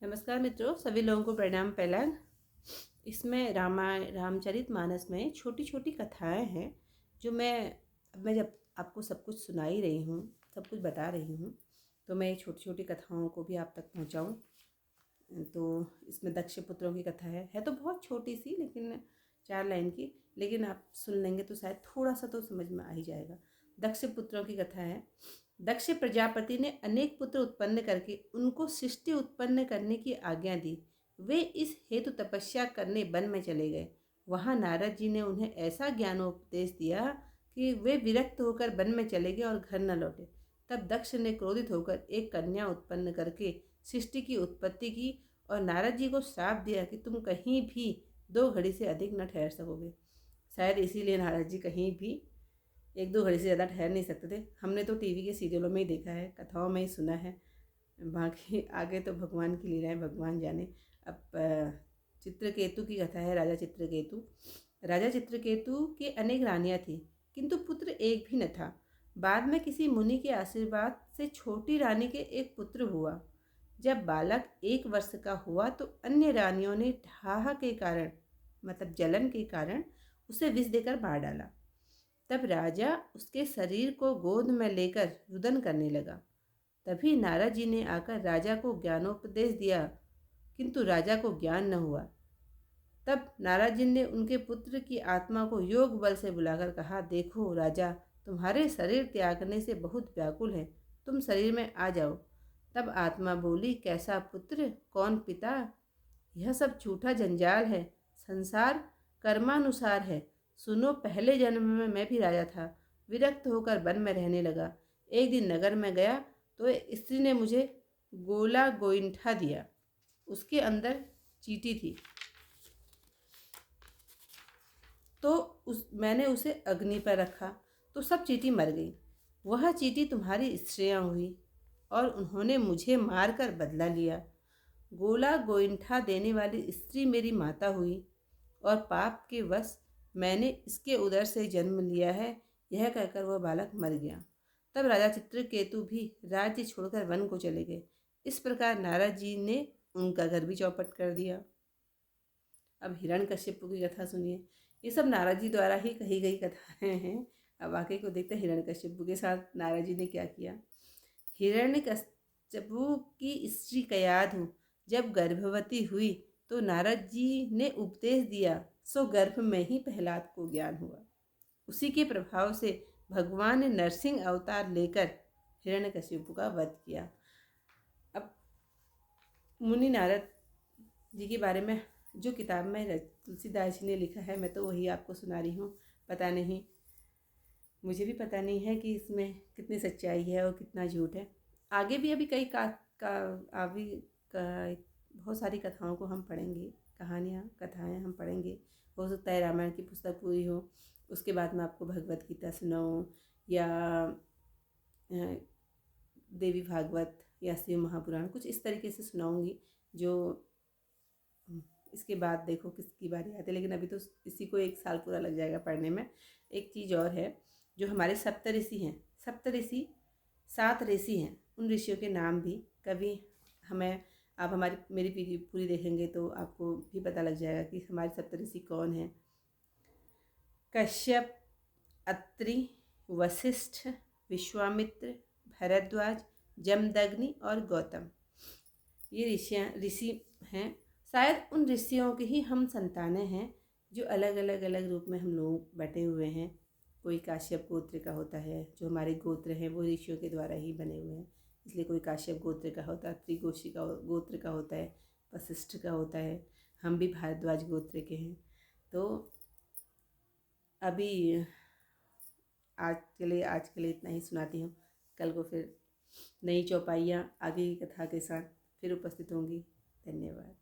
नमस्कार मित्रों, सभी लोगों को प्रणाम। पहला इसमें रामचरितमानस में छोटी छोटी कथाएं हैं जो मैं जब आपको सब कुछ सुना ही रही हूँ, सब कुछ बता रही हूँ, तो मैं छोटी छोटी कथाओं को भी आप तक पहुँचाऊँ। तो इसमें दक्ष पुत्रों की कथा है तो बहुत छोटी सी, लेकिन 4 लाइन की, लेकिन आप सुन लेंगे तो शायद थोड़ा सा तो समझ में आ ही जाएगा। दक्ष पुत्रों की कथा है। दक्ष प्रजापति ने अनेक पुत्र उत्पन्न करके उनको सृष्टि उत्पन्न करने की आज्ञा दी। वे इस हेतु तपस्या करने वन में चले गए। वहां नारद जी ने उन्हें ऐसा ज्ञानोपदेश दिया कि वे विरक्त होकर वन में चले गए और घर न लौटे। तब दक्ष ने क्रोधित होकर एक कन्या उत्पन्न करके सृष्टि की उत्पत्ति की और नारद जी को श्राप दिया कि तुम कहीं भी 2 घड़ी से अधिक न ठहर सकोगे। शायद इसीलिए नारद जी कहीं भी 1-2 घड़ी से ज़्यादा ठहर नहीं सकते थे। हमने तो टीवी के सीरियलों में ही देखा है, कथाओं में ही सुना है, बाकी आगे तो भगवान की लीलाएं भगवान जाने। अब चित्रकेतु की कथा है। राजा चित्रकेतु के अनेक रानियां थी, किंतु पुत्र एक भी न था। बाद में किसी मुनि के आशीर्वाद से छोटी रानी के एक पुत्र हुआ। जब बालक 1 वर्ष का हुआ तो अन्य रानियों ने ठाह के कारण, मतलब जलन के कारण, उसे विष देकर मार डाला। तब राजा उसके शरीर को गोद में लेकर रुदन करने लगा। तभी नारद जी ने आकर राजा को ज्ञानोपदेश दिया, किंतु राजा को ज्ञान न हुआ। तब नारद जी ने उनके पुत्र की आत्मा को योग बल से बुलाकर कहा, देखो राजा, तुम्हारे शरीर त्यागने से बहुत व्याकुल है, तुम शरीर में आ जाओ। तब आत्मा बोली, कैसा पुत्र, कौन पिता, यह सब झूठा जंजाल है। संसार कर्मानुसार है। सुनो, पहले जन्म में मैं भी राजा था, विरक्त होकर वन में रहने लगा। एक दिन नगर में गया तो एक स्त्री ने मुझे गोला गोइंठा दिया। उसके अंदर चींटी थी, तो मैंने उसे अग्नि पर रखा तो सब चींटी मर गई। वह चींटी तुम्हारी स्त्रियां हुई और उन्होंने मुझे मारकर बदला लिया। गोला गोइंठा देने वाली स्त्री मेरी माता हुई और पाप के वश मैंने इसके उदर से जन्म लिया है। यह कहकर वह बालक मर गया। तब राजा चित्रकेतु भी राज्य छोड़कर वन को चले गए। इस प्रकार नारद जी ने उनका घर भी चौपट कर दिया। अब हिरण्यकश्यप की कथा सुनिए। ये सब नारद जी द्वारा ही कही गई कथाएं हैं। अब आगे को देखते हैं हिरण्यकश्यप के साथ नारद जी ने क्या किया। हिरण्यकश्यप की स्त्री कयाधु जब गर्भवती हुई तो नारद जी ने उपदेश दिया, सो गर्भ में ही प्रहलाद को ज्ञान हुआ। उसी के प्रभाव से भगवान ने नरसिंह अवतार लेकर हिरण्यकश्यप का वध किया। अब मुनि नारद जी के बारे में जो किताब में तुलसीदास जी ने लिखा है, मैं तो वही आपको सुना रही हूँ। पता नहीं, मुझे भी पता नहीं है कि इसमें कितनी सच्चाई है और कितना झूठ है। आगे भी अभी कई बहुत सारी कथाओं को हम पढ़ेंगे, कथाएं हम पढ़ेंगे। हो सकता है रामायण की पुस्तक पूरी हो, उसके बाद मैं आपको भगवत गीता सुनाऊँ या देवी भागवत या शिव महापुराण, कुछ इस तरीके से सुनाऊँगी। जो इसके बाद देखो किसकी बारी आती है, लेकिन अभी तो इसी को 1 साल पूरा लग जाएगा पढ़ने में। एक चीज़ और है, जो हमारे सप्तऋषि हैं, 7 ऋषि हैं, उन ऋषियों के नाम भी कभी आप मेरी पूरी देखेंगे तो आपको भी पता लग जाएगा कि हमारे सप्तऋषि कौन हैं। कश्यप, अत्रि, वशिष्ठ, विश्वामित्र, भरद्वाज, जमदग्नि और गौतम, ये ऋषि हैं। शायद उन ऋषियों के ही हम संतानें हैं, जो अलग अलग रूप में हम लोग बैठे हुए हैं। कोई काश्यप गोत्र का होता है, जो हमारे गोत्र हैं वो ऋषियों के द्वारा ही बने हुए हैं, इसलिए कोई काश्यप गोत्र का होता है, त्रिगोशी का गोत्र का होता है, वशिष्ठ का होता है। हम भी भारद्वाज गोत्र के हैं। तो अभी आज के लिए इतना ही सुनाती हूँ। कल को फिर नई चौपाइयाँ आगे की कथा के साथ फिर उपस्थित होंगी। धन्यवाद।